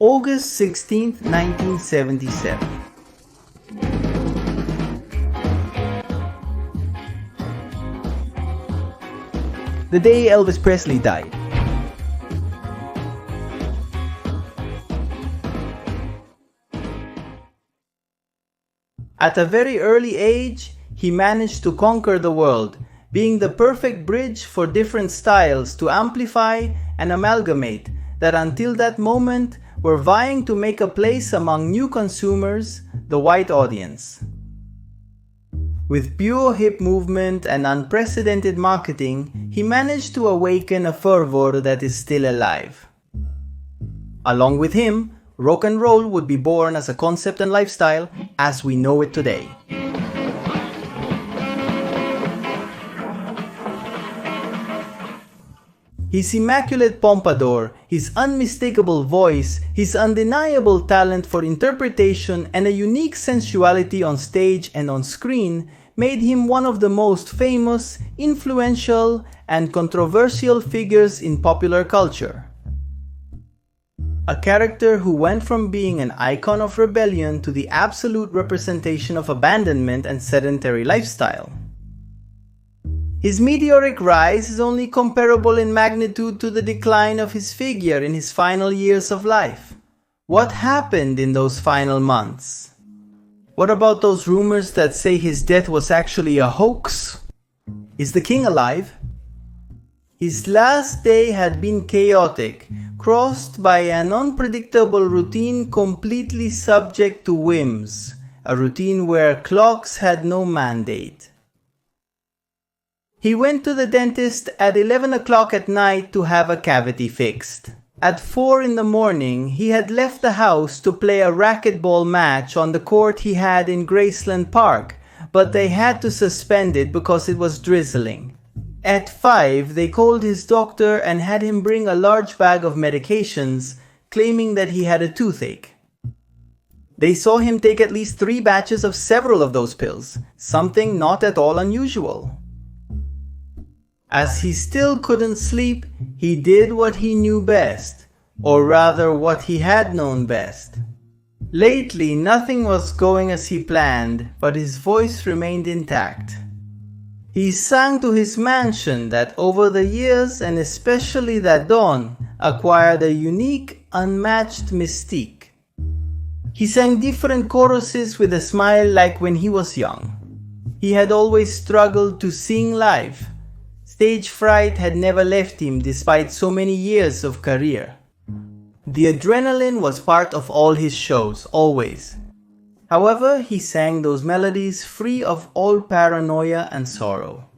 August 16, 1977. The day Elvis Presley died. At a very early age, he managed to conquer the world, being the perfect bridge for different styles to amplify and amalgamate that until that moment were vying to make a place among new consumers, the white audience. With pure hip movement and unprecedented marketing, he managed to awaken a fervor that is still alive. Along with him, rock and roll would be born as a concept and lifestyle as we know it today. His immaculate pompadour, his unmistakable voice, his undeniable talent for interpretation, and a unique sensuality on stage and on screen made him one of the most famous, influential, and controversial figures in popular culture. A character who went from being an icon of rebellion to the absolute representation of abandonment and sedentary lifestyle. His meteoric rise is only comparable in magnitude to the decline of his figure in his final years of life. What happened in those final months? What about those rumors that say his death was actually a hoax? Is the king alive? His last day had been chaotic, crossed by an unpredictable routine completely subject to whims, a routine where clocks had no mandate. He went to the dentist at 11 o'clock at night to have a cavity fixed. At 4 in the morning, he had left the house to play a racquetball match on the court he had in Graceland Park, but they had to suspend it because it was drizzling. At 5, they called his doctor and had him bring a large bag of medications, claiming that he had a toothache. They saw him take at least 3 batches of several of those pills, something not at all unusual. As he still couldn't sleep, he did what he knew best, or rather what he had known best. Lately, nothing was going as he planned, but his voice remained intact. He sang to his mansion that over the years, and especially that dawn, acquired a unique, unmatched mystique. He sang different choruses with a smile like when he was young. He had always struggled to sing live. Stage fright had never left him despite so many years of career. The adrenaline was part of all his shows, always. However, he sang those melodies free of all paranoia and sorrow.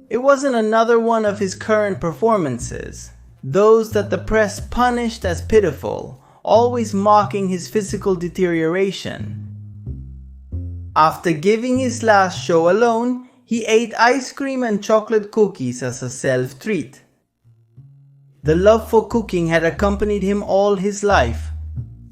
It wasn't another one of his current performances, those that the press punished as pitiful, always mocking his physical deterioration. After giving his last show alone, he ate ice cream and chocolate cookies as a self-treat. The love for cooking had accompanied him all his life.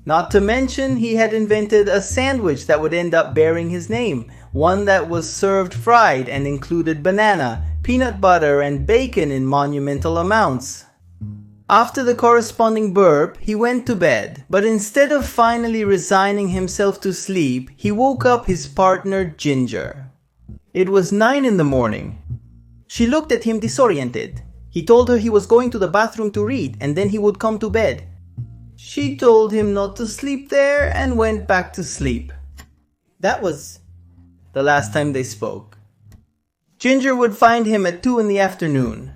Not to mention, he had invented a sandwich that would end up bearing his name, one that was served fried and included banana, peanut butter, and bacon in monumental amounts. After the corresponding burp, he went to bed, but instead of finally resigning himself to sleep, he woke up his partner Ginger. It was 9 in the morning. She looked at him disoriented. He told her he was going to the bathroom to read and then he would come to bed. She told him not to sleep there and went back to sleep. That was the last time they spoke. Ginger would find him at 2 in the afternoon.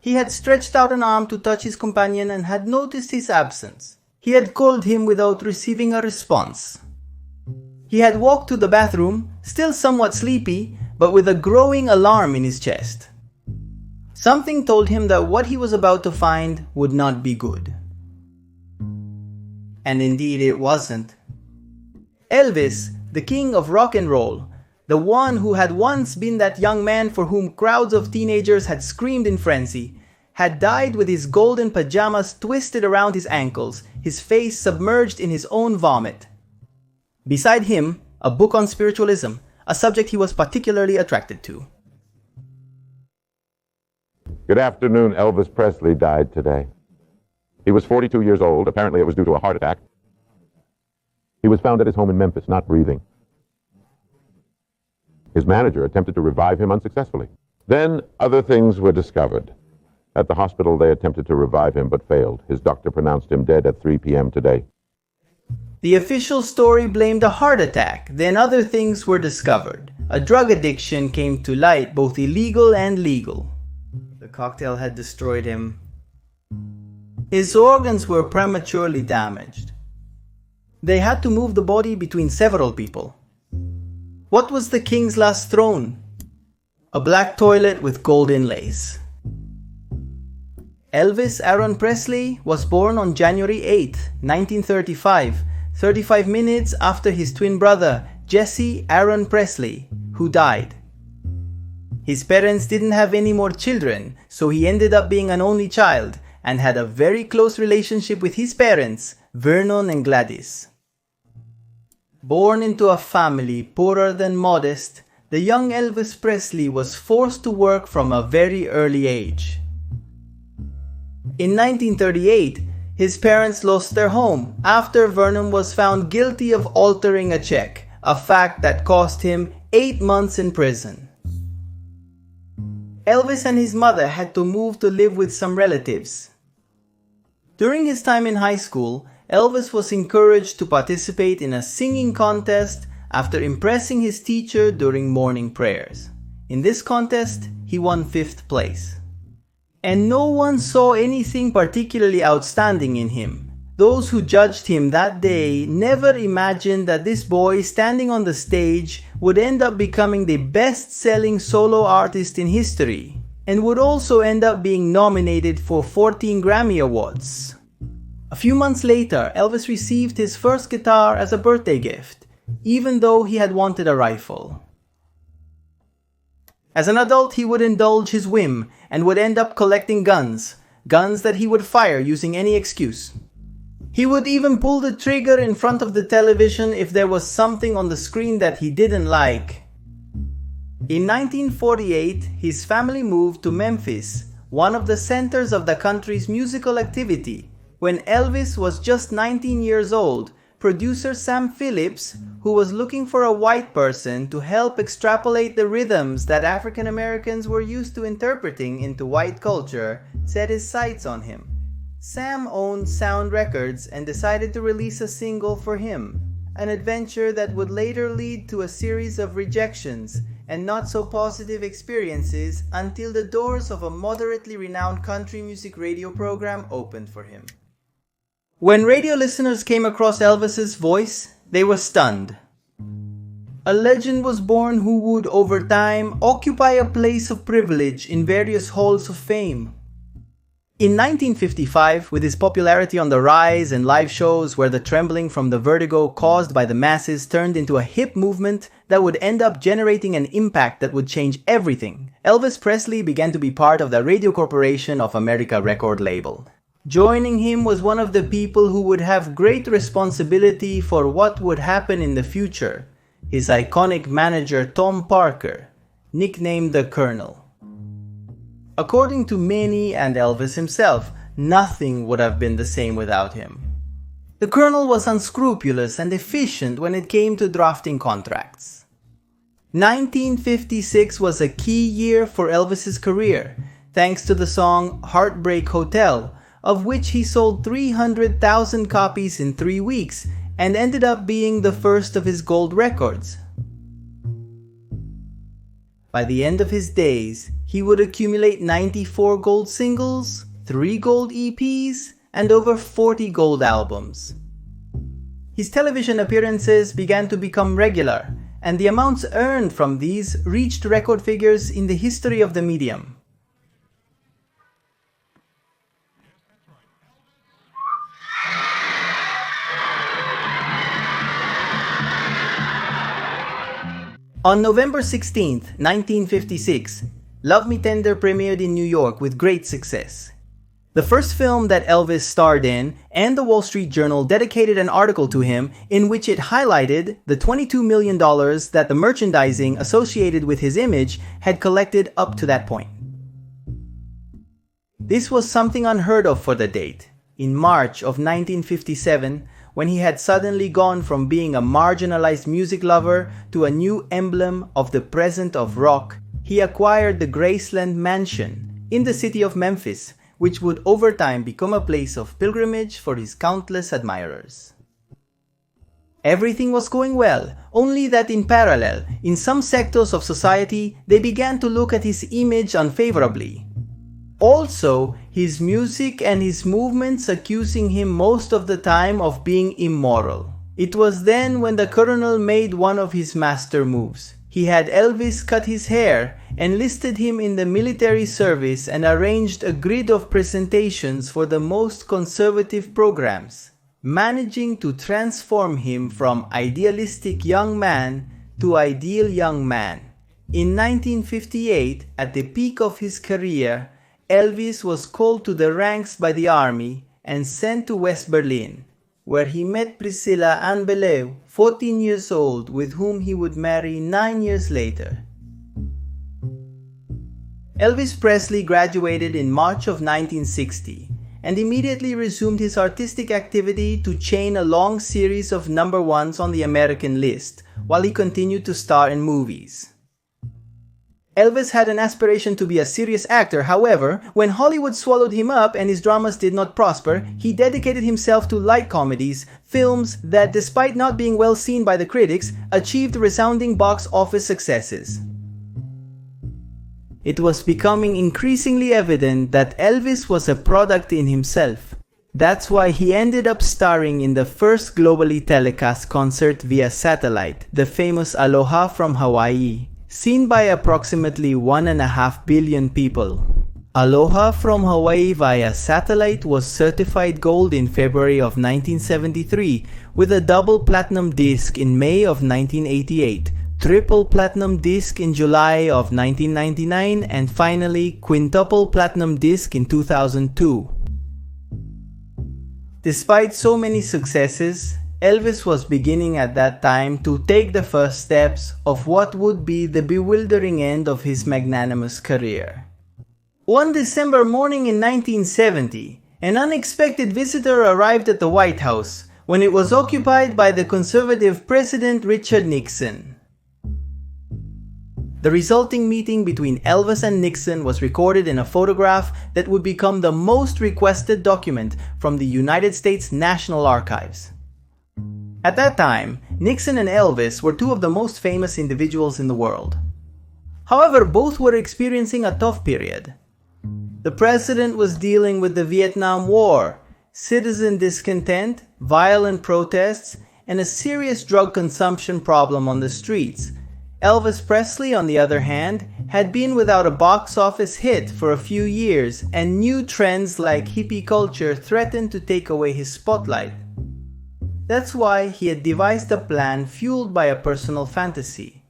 He had stretched out an arm to touch his companion and had noticed his absence. He had called him without receiving a response. He had walked to the bathroom, still somewhat sleepy, but with a growing alarm in his chest. Something told him that what he was about to find would not be good. And indeed it wasn't. Elvis, the king of rock and roll, the one who had once been that young man for whom crowds of teenagers had screamed in frenzy, had died with his golden pajamas twisted around his ankles, his face submerged in his own vomit. Beside him, a book on spiritualism, a subject he was particularly attracted to. Good afternoon. Elvis Presley died today. He was 42 years old. Apparently it was due to a heart attack. He was found at his home in Memphis, not breathing. His manager attempted to revive him unsuccessfully. Then other things were discovered. At the hospital, they attempted to revive him but failed. His doctor pronounced him dead at 3 p.m. today. The official story blamed a heart attack. Then other things were discovered. A drug addiction came to light, both illegal and legal. The cocktail had destroyed him. His organs were prematurely damaged. They had to move the body between several people. What was the king's last throne? A black toilet with gold inlays. Elvis Aaron Presley was born on January 8, 1935, 35 minutes after his twin brother, Jesse Aaron Presley, who died. His parents didn't have any more children, so he ended up being an only child and had a very close relationship with his parents, Vernon and Gladys. Born into a family poorer than modest, the young Elvis Presley was forced to work from a very early age. In 1938, his parents lost their home after Vernon was found guilty of altering a check, a fact that cost him 8 months in prison. Elvis and his mother had to move to live with some relatives. During his time in high school, Elvis was encouraged to participate in a singing contest after impressing his teacher during morning prayers. In this contest, he won 5th place. And no one saw anything particularly outstanding in him. Those who judged him that day never imagined that this boy standing on the stage would end up becoming the best-selling solo artist in history, and would also end up being nominated for 14 Grammy Awards. A few months later, Elvis received his first guitar as a birthday gift, even though he had wanted a rifle. As an adult, he would indulge his whim and would end up collecting guns that he would fire using any excuse. He would even pull the trigger in front of the television if there was something on the screen that he didn't like. In 1948, his family moved to Memphis, one of the centers of the country's musical activity. When Elvis was just 19 years old, producer Sam Phillips, who was looking for a white person to help extrapolate the rhythms that African Americans were used to interpreting into white culture, set his sights on him. Sam owned Sound Records and decided to release a single for him, an adventure that would later lead to a series of rejections and not so positive experiences until the doors of a moderately renowned country music radio program opened for him. When radio listeners came across Elvis's voice, they were stunned. A legend was born who would, over time, occupy a place of privilege in various halls of fame. In 1955, with his popularity on the rise and live shows where the trembling from the vertigo caused by the masses turned into a hip movement that would end up generating an impact that would change everything, Elvis Presley began to be part of the Radio Corporation of America record label. Joining him was one of the people who would have great responsibility for what would happen in the future, his iconic manager Tom Parker, nicknamed the Colonel. According to many and Elvis himself, nothing would have been the same without him. The Colonel was unscrupulous and efficient when it came to drafting contracts. 1956 was a key year for Elvis's career, thanks to the song Heartbreak Hotel, of which he sold 300,000 copies in 3 weeks and ended up being the first of his gold records. By the end of his days, he would accumulate 94 gold singles, 3 gold EPs, and over 40 gold albums. His television appearances began to become regular, and the amounts earned from these reached record figures in the history of the medium. On November 16, 1956, Love Me Tender premiered in New York with great success. The first film that Elvis starred in, and the Wall Street Journal dedicated an article to him in which it highlighted the $22 million that the merchandising associated with his image had collected up to that point. This was something unheard of for the date. in March of 1957, when he had suddenly gone from being a marginalized music lover to a new emblem of the present of rock, he acquired the Graceland mansion in the city of Memphis, which would over time become a place of pilgrimage for his countless admirers. Everything was going well, only that in parallel, in some sectors of society, they began to look at his image unfavorably. Also, his music and his movements accusing him most of the time of being immoral. It was then when the colonel made one of his master moves. He had Elvis cut his hair, enlisted him in the military service, and arranged a grid of presentations for the most conservative programs, managing to transform him from idealistic young man to ideal young man. In 1958, at the peak of his career, Elvis was called to the ranks by the army and sent to West Berlin, where he met Priscilla Ann Belew, 14 years old, with whom he would marry 9 years later. Elvis Presley graduated in March of 1960 and immediately resumed his artistic activity to chain a long series of number ones on the American list, while he continued to star in movies. Elvis had an aspiration to be a serious actor. However, when Hollywood swallowed him up and his dramas did not prosper, he dedicated himself to light comedies, films that, despite not being well seen by the critics, achieved resounding box office successes. It was becoming increasingly evident that Elvis was a product in himself. That's why he ended up starring in the first globally telecast concert via satellite, the famous Aloha from Hawaii, seen by approximately 1.5 billion people. Aloha from Hawaii via satellite was certified gold in February of 1973, with a double platinum disc in May of 1988, triple platinum disc in July of 1999, and finally quintuple platinum disc in 2002. Despite so many successes, Elvis was beginning at that time to take the first steps of what would be the bewildering end of his magnanimous career. One December morning in 1970, an unexpected visitor arrived at the White House when it was occupied by the conservative President Richard Nixon. The resulting meeting between Elvis and Nixon was recorded in a photograph that would become the most requested document from the United States National Archives. At that time, Nixon and Elvis were two of the most famous individuals in the world. However, both were experiencing a tough period. The president was dealing with the Vietnam War, citizen discontent, violent protests, and a serious drug consumption problem on the streets. Elvis Presley, on the other hand, had been without a box office hit for a few years, and new trends like hippie culture threatened to take away his spotlight. That's why he had devised a plan fueled by a personal fantasy.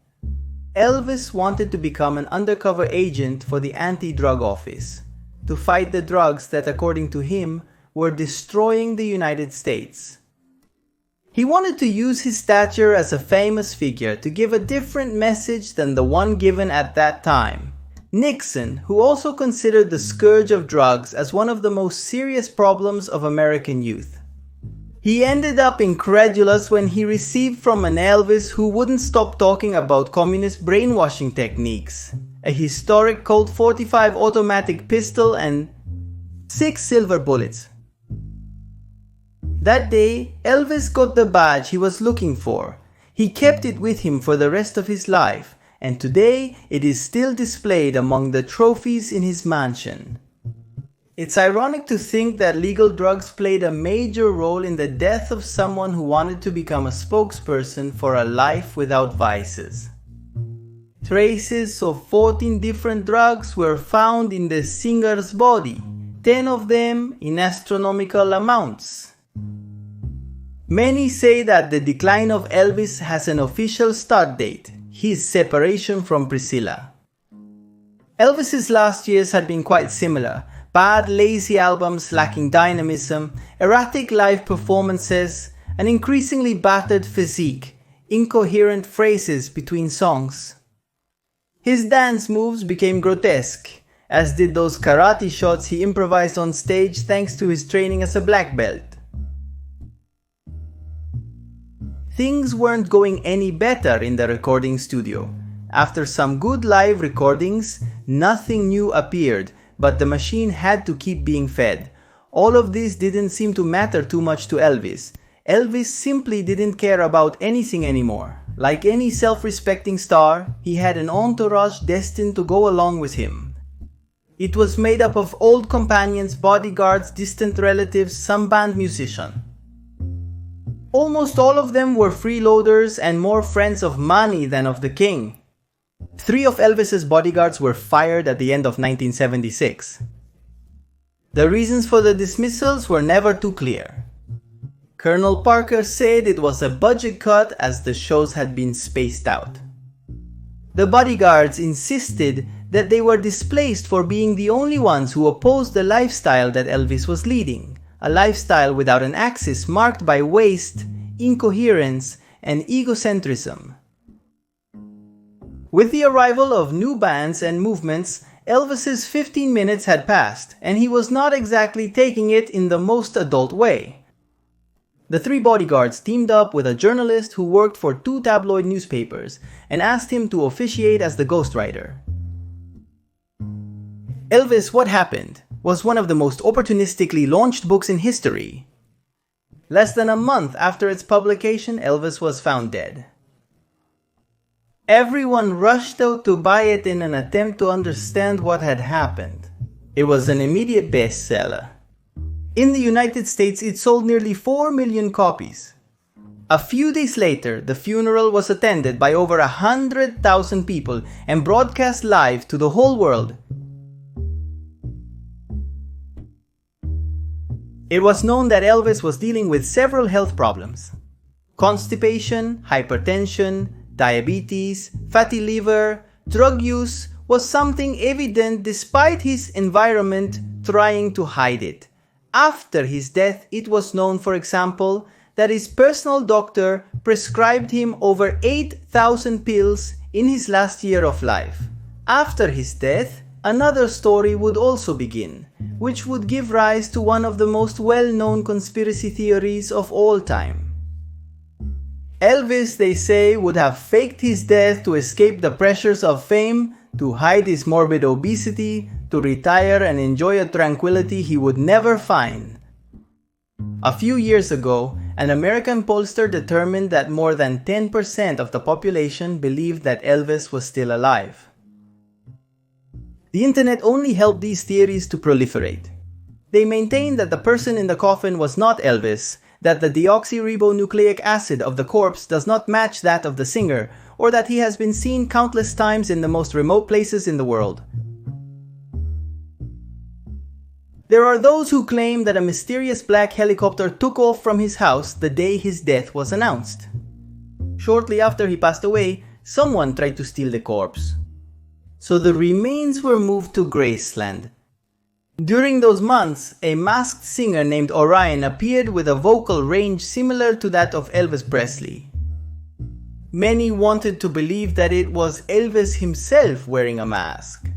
Elvis wanted to become an undercover agent for the anti-drug office, to fight the drugs that, according to him, were destroying the United States. He wanted to use his stature as a famous figure to give a different message than the one given at that time. Nixon, who also considered the scourge of drugs as one of the most serious problems of American youth. He ended up incredulous when he received from an Elvis who wouldn't stop talking about communist brainwashing techniques, a historic Colt 45 automatic pistol, and 6 silver bullets. That day, Elvis got the badge he was looking for. He kept it with him for the rest of his life, and today it is still displayed among the trophies in his mansion. It's ironic to think that legal drugs played a major role in the death of someone who wanted to become a spokesperson for a life without vices. Traces of 14 different drugs were found in the singer's body, 10 of them in astronomical amounts. Many say that the decline of Elvis has an official start date, his separation from Priscilla. Elvis's last years had been quite similar. Bad, lazy albums lacking dynamism, erratic live performances, an increasingly battered physique, incoherent phrases between songs. His dance moves became grotesque, as did those karate shots he improvised on stage thanks to his training as a black belt. Things weren't going any better in the recording studio. After some good live recordings, nothing new appeared, but the machine had to keep being fed. All of this didn't seem to matter too much to Elvis. Elvis simply didn't care about anything anymore. Like any self-respecting star, he had an entourage destined to go along with him. It was made up of old companions, bodyguards, distant relatives, some band musicians. Almost all of them were freeloaders and more friends of money than of the king. 3 of Elvis's bodyguards were fired at the end of 1976. The reasons for the dismissals were never too clear. Colonel Parker said it was a budget cut as the shows had been spaced out. The bodyguards insisted that they were displaced for being the only ones who opposed the lifestyle that Elvis was leading, a lifestyle without an axis marked by waste, incoherence, and egocentrism. With the arrival of new bands and movements, Elvis's 15 minutes had passed, and he was not exactly taking it in the most adult way. The 3 bodyguards teamed up with a journalist who worked for 2 tabloid newspapers and asked him to officiate as the ghostwriter. Elvis, What Happened? Was one of the most opportunistically launched books in history. Less than a month after its publication, Elvis was found dead. Everyone rushed out to buy it in an attempt to understand what had happened. It was an immediate bestseller. In the United States, it sold nearly 4 million copies. A few days later, the funeral was attended by over 100,000 people and broadcast live to the whole world. It was known that Elvis was dealing with several health problems. Constipation, hypertension, diabetes, fatty liver, drug use was something evident despite his environment trying to hide it. After his death, it was known, for example, that his personal doctor prescribed him over 8,000 pills in his last year of life. After his death, another story would also begin, which would give rise to one of the most well-known conspiracy theories of all time. Elvis, they say, would have faked his death to escape the pressures of fame, to hide his morbid obesity, to retire and enjoy a tranquility he would never find. A few years ago, an American pollster determined that more than 10% of the population believed that Elvis was still alive. The internet only helped these theories to proliferate. They maintained that the person in the coffin was not Elvis, that the deoxyribonucleic acid of the corpse does not match that of the singer, or that he has been seen countless times in the most remote places in the world. There are those who claim that a mysterious black helicopter took off from his house the day his death was announced. Shortly after he passed away, someone tried to steal the corpse. So the remains were moved to Graceland. During those months, a masked singer named Orion appeared with a vocal range similar to that of Elvis Presley. Many wanted to believe that it was Elvis himself wearing a mask.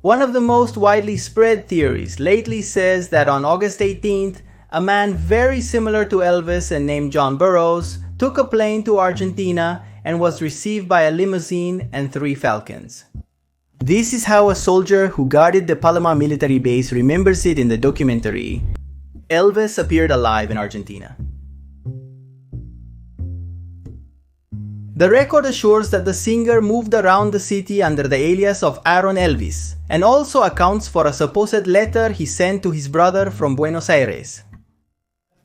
One of the most widely spread theories lately says that on August 18th, a man very similar to Elvis and named John Burroughs took a plane to Argentina and was received by a limousine and 3 falcons. This is how a soldier who guarded the Palomar military base remembers it in the documentary. Elvis appeared alive in Argentina. The record assures that the singer moved around the city under the alias of Aaron Elvis, and also accounts for a supposed letter he sent to his brother from Buenos Aires.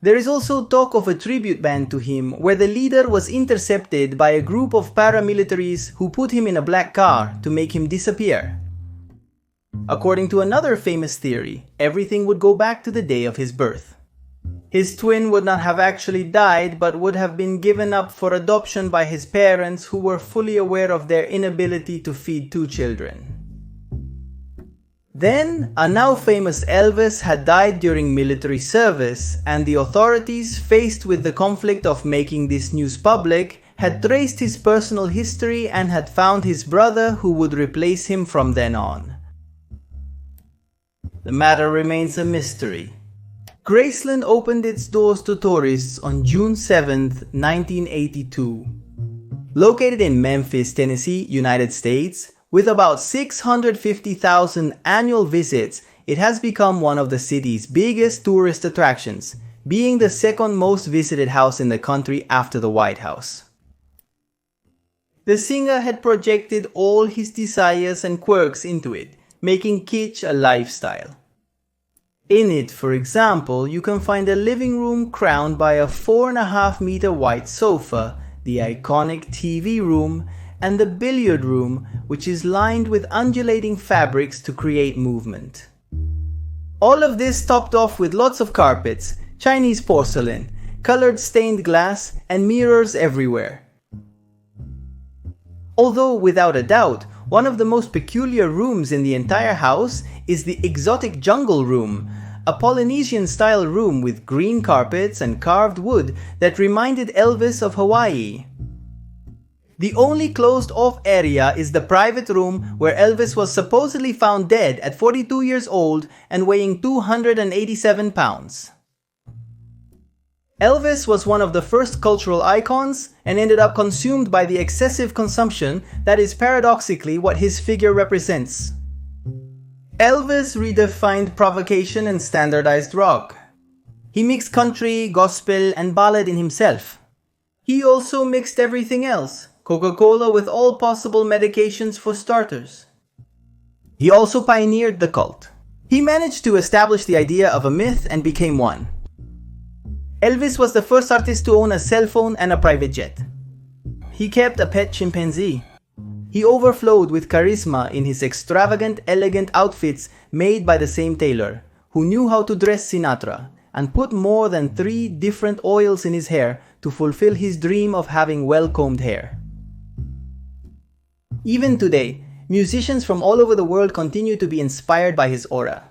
There is also talk of a tribute band to him where the leader was intercepted by a group of paramilitaries who put him in a black car to make him disappear. According to another famous theory, everything would go back to the day of his birth. His twin would not have actually died but would have been given up for adoption by his parents, who were fully aware of their inability to feed 2 children. Then, a now famous Elvis had died during military service, and the authorities, faced with the conflict of making this news public, had traced his personal history and had found his brother who would replace him from then on. The matter remains a mystery. Graceland opened its doors to tourists on June 7, 1982. Located in Memphis, Tennessee, United States, with about 650,000 annual visits, it has become one of the city's biggest tourist attractions, being the second most visited house in the country after the White House. The singer had projected all his desires and quirks into it, making kitsch a lifestyle. In it, for example, you can find a living room crowned by a 4.5-meter white sofa, the iconic TV room, and the billiard room, which is lined with undulating fabrics to create movement. All of this topped off with lots of carpets, Chinese porcelain, colored stained glass, and mirrors everywhere. Although, without a doubt, one of the most peculiar rooms in the entire house is the exotic jungle room, a Polynesian-style room with green carpets and carved wood that reminded Elvis of Hawaii. The only closed-off area is the private room where Elvis was supposedly found dead at 42 years old and weighing 287 pounds. Elvis was one of the first cultural icons and ended up consumed by the excessive consumption that is paradoxically what his figure represents. Elvis redefined provocation and standardized rock. He mixed country, gospel, and ballad in himself. He also mixed everything else, Coca-Cola with all possible medications for starters. He also pioneered the cult. He managed to establish the idea of a myth and became one. Elvis was the first artist to own a cell phone and a private jet. He kept a pet chimpanzee. He overflowed with charisma in his extravagant, elegant outfits made by the same tailor, who knew how to dress Sinatra, and put more than 3 different oils in his hair to fulfill his dream of having well-combed hair. Even today, musicians from all over the world continue to be inspired by his aura.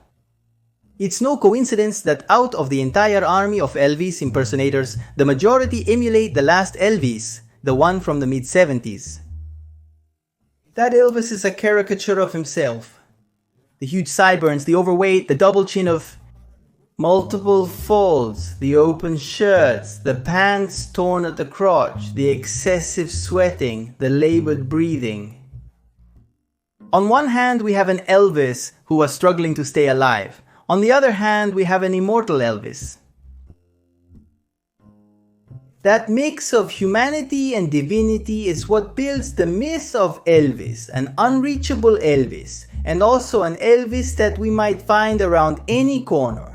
It's no coincidence that out of the entire army of Elvis impersonators, the majority emulate the last Elvis, the one from the mid-70s. That Elvis is a caricature of himself. The huge sideburns, the overweight, the double chin of multiple folds, the open shirts, the pants torn at the crotch, the excessive sweating, the labored breathing. On one hand, we have an Elvis who was struggling to stay alive. On the other hand, we have an immortal Elvis. That mix of humanity and divinity is what builds the myth of Elvis, an unreachable Elvis, and also an Elvis that we might find around any corner.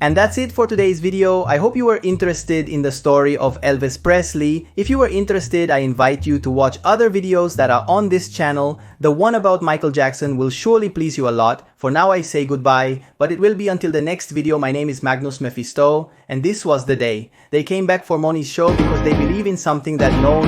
And that's it for today's video. I hope you were interested in the story of Elvis Presley. If you were interested, I invite you to watch other videos that are on this channel. The one about Michael Jackson will surely please you a lot. For now I say goodbye, but it will be until the next video. My name is Magnus Mephisto, and this was the day. They came back for Moni's show because they believe in something that no.